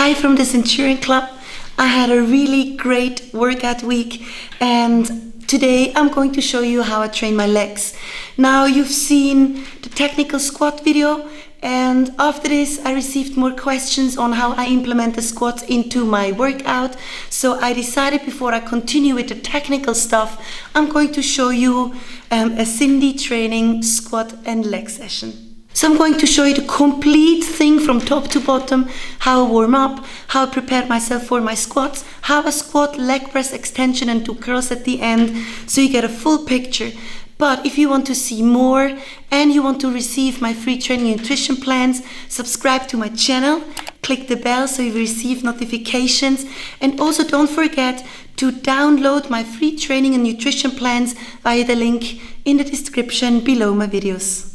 Hi from the Centurion Club. I had a really great workout week, and today I'm going to show you how I train my legs. Now you've seen the technical squat video, and after this I received more questions on how I implement the squats into my workout. So I decided before I continue with the technical stuff, I'm going to show you a Cindy training squat and leg session. So I'm going to show you the complete thing from top to bottom, how I warm up, how I prepare myself for my squats, how I squat, leg press, extension and 2 curls at the end, so you get a full picture. But if you want to see more and you want to receive my free training and nutrition plans, subscribe to my channel, click the bell so you receive notifications, and also don't forget to download my free training and nutrition plans via the link in the description below my videos.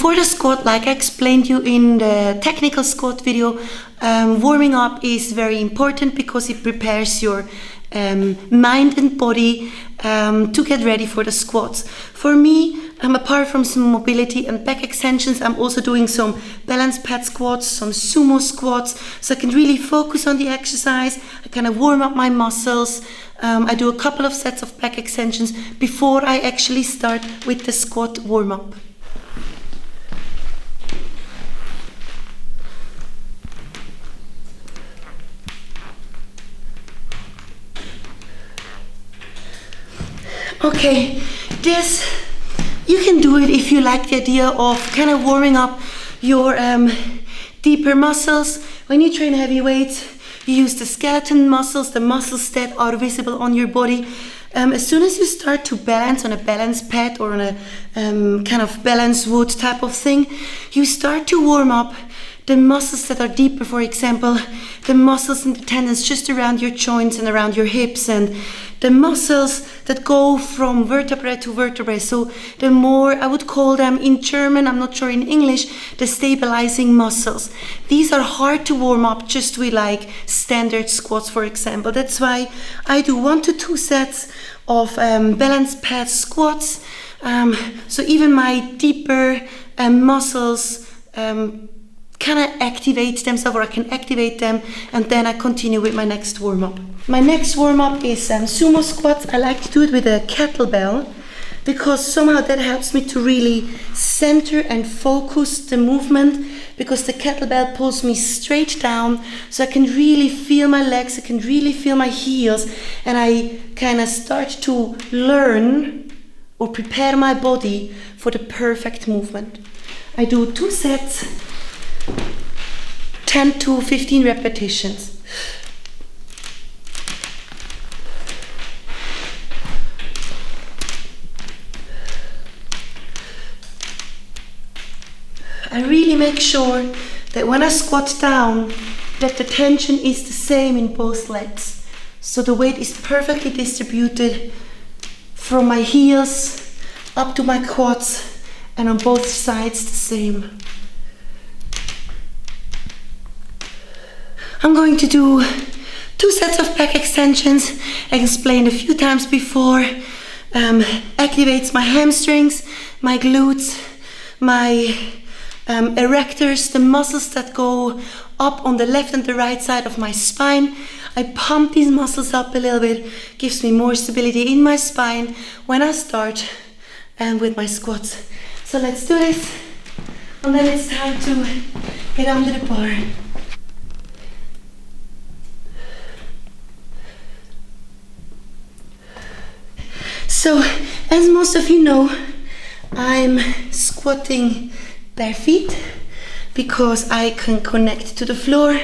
For the squat, like I explained you in the technical squat video, warming up is very important because it prepares your mind and body to get ready for the squats. For me, apart from some mobility and back extensions, I'm also doing some balance pad squats, some sumo squats, so I can really focus on the exercise. I kind of warm up my muscles. I do a couple of sets of back extensions before I actually start with the squat warm up. Okay, this, you can do it if you like the idea of kind of warming up your deeper muscles. When you train heavy weights, you use the skeleton muscles, the muscles that are visible on your body. As soon as you start to balance on a balance pad or on a kind of balance wood type of thing, you start to warm up the muscles that are deeper, for example, the muscles and the tendons just around your joints and around your hips, and the muscles that go from vertebrae to vertebrae. So the more, I would call them in German, I'm not sure in English, the stabilizing muscles. These are hard to warm up just with like standard squats, for example. That's why I do 1 to 2 sets of balance pad squats. So even my deeper muscles kind of activate themselves, or I can activate them, and then I continue with my next warm-up. My next warm-up is sumo squats. I like to do it with a kettlebell because somehow that helps me to really center and focus the movement, because the kettlebell pulls me straight down, so I can really feel my legs, I can really feel my heels, and I kind of start to learn or prepare my body for the perfect movement. I do 2 sets, 10 to 15 repetitions. I really make sure that when I squat down, that the tension is the same in both legs. So the weight is perfectly distributed from my heels up to my quads, and on both sides the same. I'm going to do 2 sets of back extensions. I explained a few times before. Activates my hamstrings, my glutes, my erectors, the muscles that go up on the left and the right side of my spine. I pump these muscles up a little bit, gives me more stability in my spine when I start with my squats. So let's do this, and then it's time to get under the bar. So, as most of you know, I'm squatting bare feet because I can connect to the floor.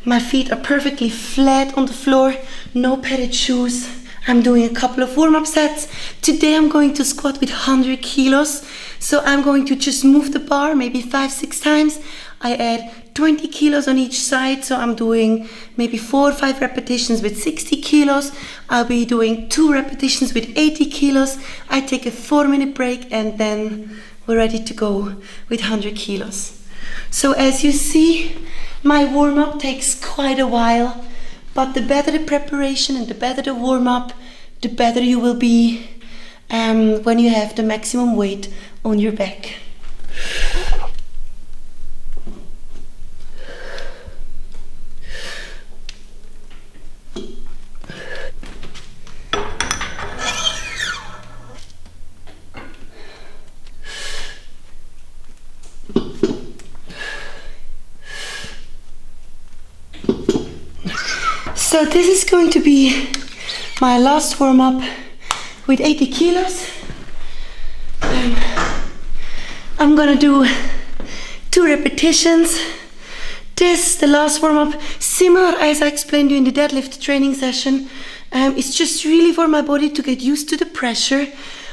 My feet are perfectly flat on the floor, no padded shoes. I'm doing a couple of warm-up sets. Today I'm going to squat with 100 kilos. So I'm going to just move the bar maybe 5-6 times. I add 20 kilos on each side, so I'm doing maybe 4 or 5 repetitions with 60 kilos. I'll be doing 2 repetitions with 80 kilos. I take a 4-minute break, and then we're ready to go with 100 kilos. So as you see, my warm-up takes quite a while, but the better the preparation and the better the warm-up, the better you will be when you have the maximum weight on your back. So this is going to be my last warm-up with 80 kilos. I'm gonna do 2 repetitions. This, the last warm-up, similar as I explained to you in the deadlift training session. It's just really for my body to get used to the pressure.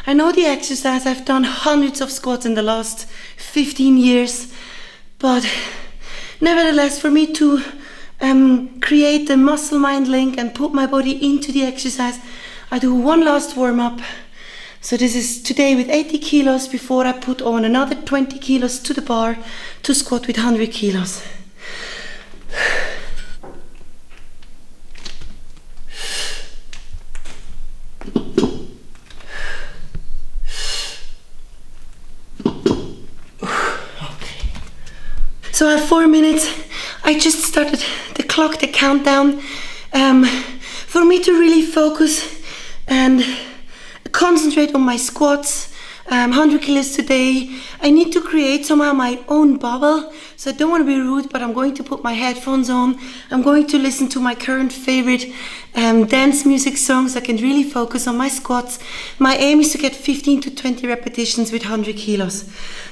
I know the exercise, I've done hundreds of squats in the last 15 years, but nevertheless, for me to create the muscle-mind link and put my body into the exercise, I do one last warm-up. So this is today with 80 kilos before I put on another 20 kilos to the bar to squat with 100 kilos. So I have 4 minutes. I just started the clock, the countdown, for me to really focus and concentrate on my squats. 100 kilos today. I need to create somehow my own bubble. So I don't want to be rude, but I'm going to put my headphones on. I'm going to listen to my current favorite dance music songs. I can really focus on my squats. My aim is to get 15 to 20 repetitions with 100 kilos.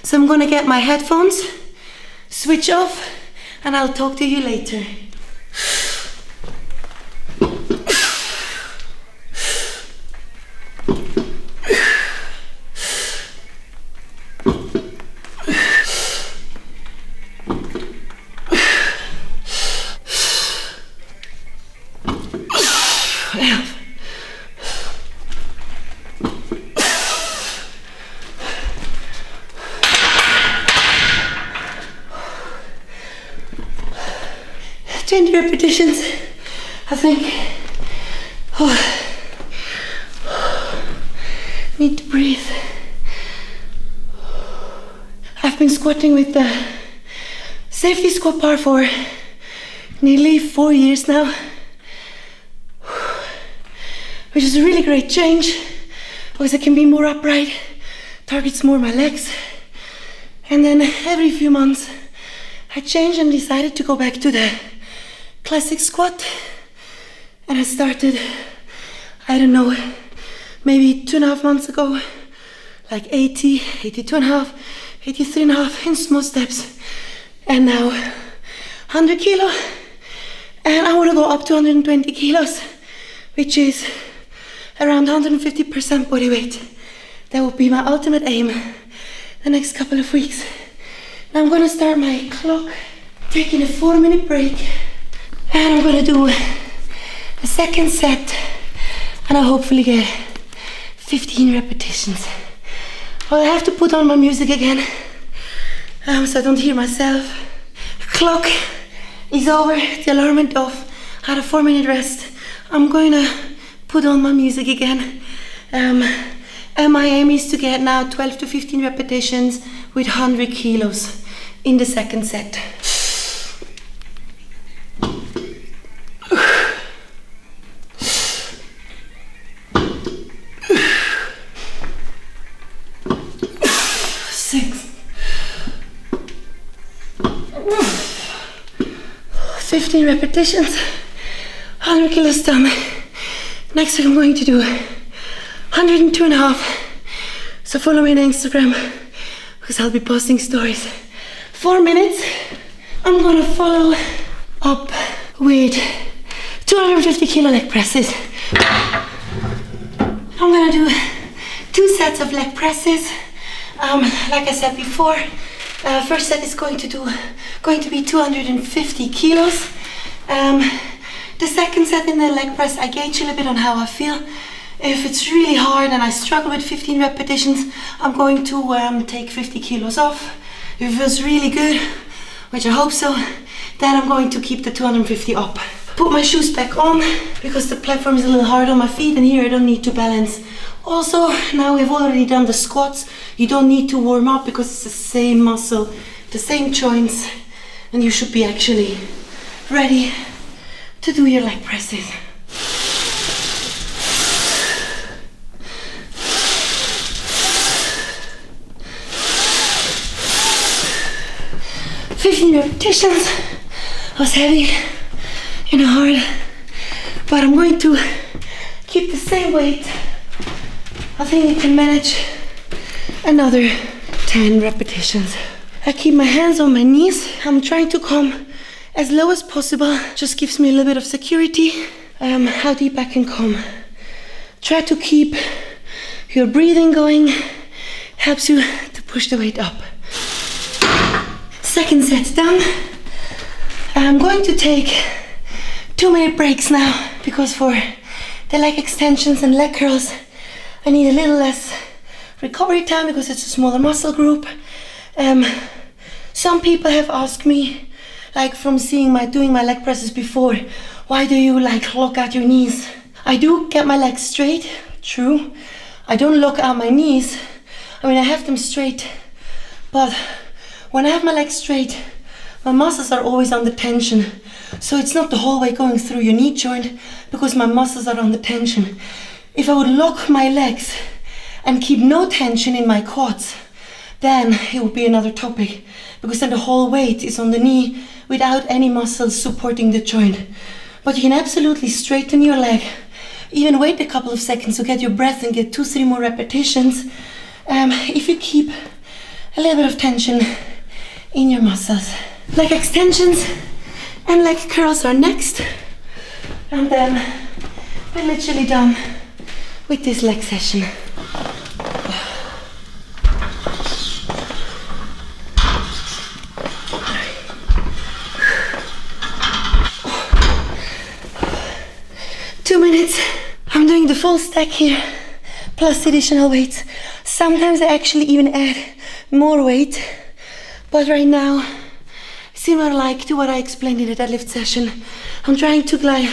So I'm going to get my headphones, switch off, and I'll talk to you later. Repetitions, I think. Need to breathe. I've been squatting with the safety squat bar for nearly 4 years now, which is a really great change because I can be more upright, targets more my legs. And then every few months I changed and decided to go back to the classic squat, and I started, I don't know, maybe 2.5 months ago, like 80, 82.5, 83.5 in small steps, and now 100 kilo, and I want to go up to 120 kilos, which is around 150% body weight. That would be my ultimate aim the next couple of weeks. Now I'm going to start my clock, taking a 4-minute break. And I'm gonna do a second set, and I'll hopefully get 15 repetitions. Well, I have to put on my music again, so I don't hear myself. Clock is over, the alarm went off, I had a 4-minute rest. I'm going to put on my music again. And my aim is to get now 12 to 15 repetitions with 100 kilos in the second set. Repetitions, 100 kilos done. Next week I'm going to do 102.5. So follow me on Instagram because I'll be posting stories. 4 minutes. I'm gonna follow up with 250 kilo leg presses. I'm gonna do 2 sets of leg presses. Like I said before, first set is going to be 250 kilos. The second set in the leg press, I gauge a little bit on how I feel. If it's really hard and I struggle with 15 repetitions, I'm going to take 50 kilos off. If it feels really good, which I hope so, then I'm going to keep the 250 up. Put my shoes back on because the platform is a little hard on my feet, and here I don't need to balance. Also, now we've already done the squats, you don't need to warm up because it's the same muscle, the same joints, and you should be actually ready to do your leg presses. Repetitions. Was heavy, hard. but I'm going to keep the same weight. I think you can manage another 10 repetitions. I keep my hands on my knees. I'm trying to come as low as possible. Just gives me a little bit of security. How deep I can come. Try to keep your breathing going. Helps you to push the weight up. Second set done. I'm going to take 2-minute breaks now, because for the leg extensions and leg curls I need a little less recovery time because it's a smaller muscle group. Some people have asked me, like from seeing doing my leg presses before, why do you lock out your knees? I do get my legs straight, true. I don't lock out my knees. I mean, I have them straight, but when I have my legs straight, my muscles are always under tension. So it's not the whole way going through your knee joint because my muscles are under tension. If I would lock my legs and keep no tension in my quads, then it would be another topic, because then the whole weight is on the knee without any muscles supporting the joint. But you can absolutely straighten your leg, even wait a couple of seconds to get your breath and get 2-3 more repetitions, if you keep a little bit of tension in your muscles. Leg extensions and leg curls are next, and then we're literally done with this leg session. I'm doing the full stack here, plus additional weights. Sometimes I actually even add more weight, but right now, similar to what I explained in the deadlift session, I'm trying to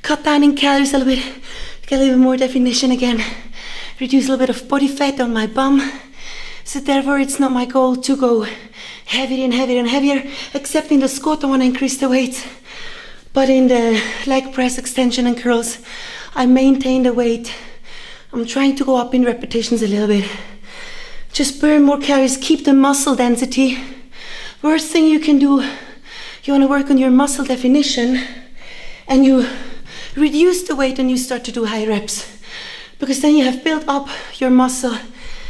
cut down in calories a little bit, get a little bit more definition again, reduce a little bit of body fat on my bum. So therefore it's not my goal to go heavier and heavier and heavier, except in the squat I want to increase the weights. But in the leg press, extension and curls, I maintain the weight. I'm trying to go up in repetitions a little bit. Just burn more calories, keep the muscle density. Worst thing you can do, you want to work on your muscle definition, and you reduce the weight and you start to do high reps. Because then you have built up your muscle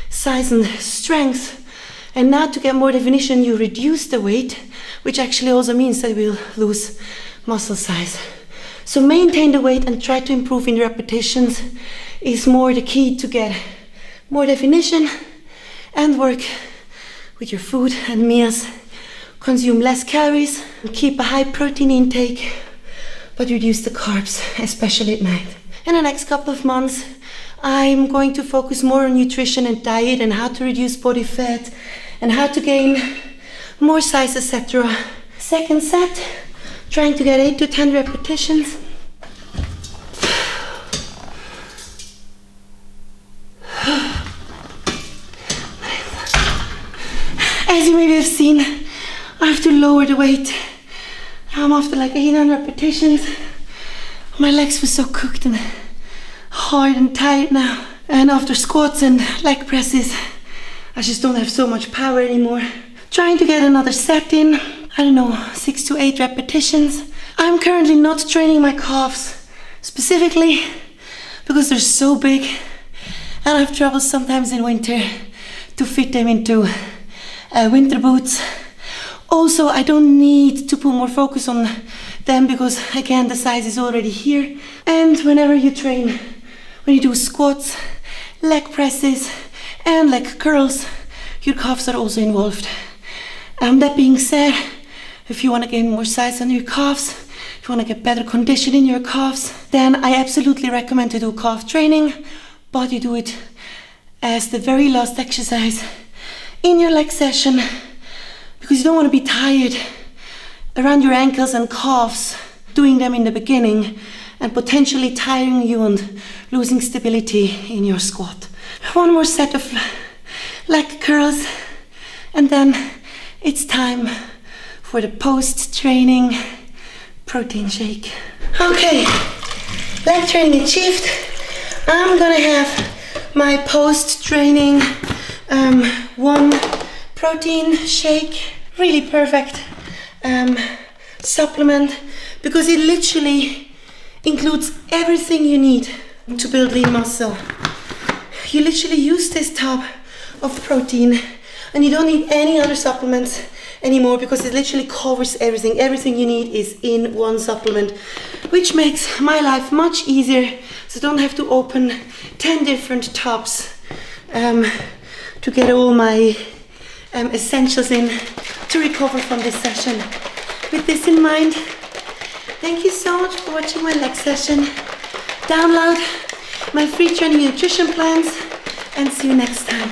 size and strength. And now to get more definition, you reduce the weight, which actually also means that we'll lose muscle size. So maintain the weight and try to improve in repetitions is more the key to get more definition and work with your food and meals. Consume less calories, keep a high protein intake, but reduce the carbs, especially at night. In the next couple of months, I'm going to focus more on nutrition and diet and how to reduce body fat and how to gain more size, etc. Second set, trying to get 8 to 10 repetitions. As you maybe have seen, I have to lower the weight. I'm after 800 repetitions. My legs were so cooked and hard and tight now. And after squats and leg presses, I just don't have so much power anymore. Trying to get another set in. 6 to 8 repetitions. I'm currently not training my calves specifically because they're so big and I have trouble sometimes in winter to fit them into winter boots. Also, I don't need to put more focus on them because again the size is already here. And whenever you train, when you do squats, leg presses and leg curls, your calves are also involved. That being said, if you want to gain more size on your calves, if you want to get better condition in your calves, then I absolutely recommend to do calf training, but you do it as the very last exercise in your leg session, because you don't want to be tired around your ankles and calves doing them in the beginning and potentially tiring you and losing stability in your squat. One more set of leg curls and then it's time for the post-training protein shake. Okay, leg training achieved. I'm gonna have my post-training one protein shake. Really perfect supplement because it literally includes everything you need to build lean muscle. You literally use this tub of protein and you don't need any other supplements anymore because it literally covers everything. Everything you need is in one supplement, which makes my life much easier, so I don't have to open 10 different tubs to get all my essentials in to recover from this session. With this in mind, thank you so much for watching my leg session. Download my free training and nutrition plans and see you next time.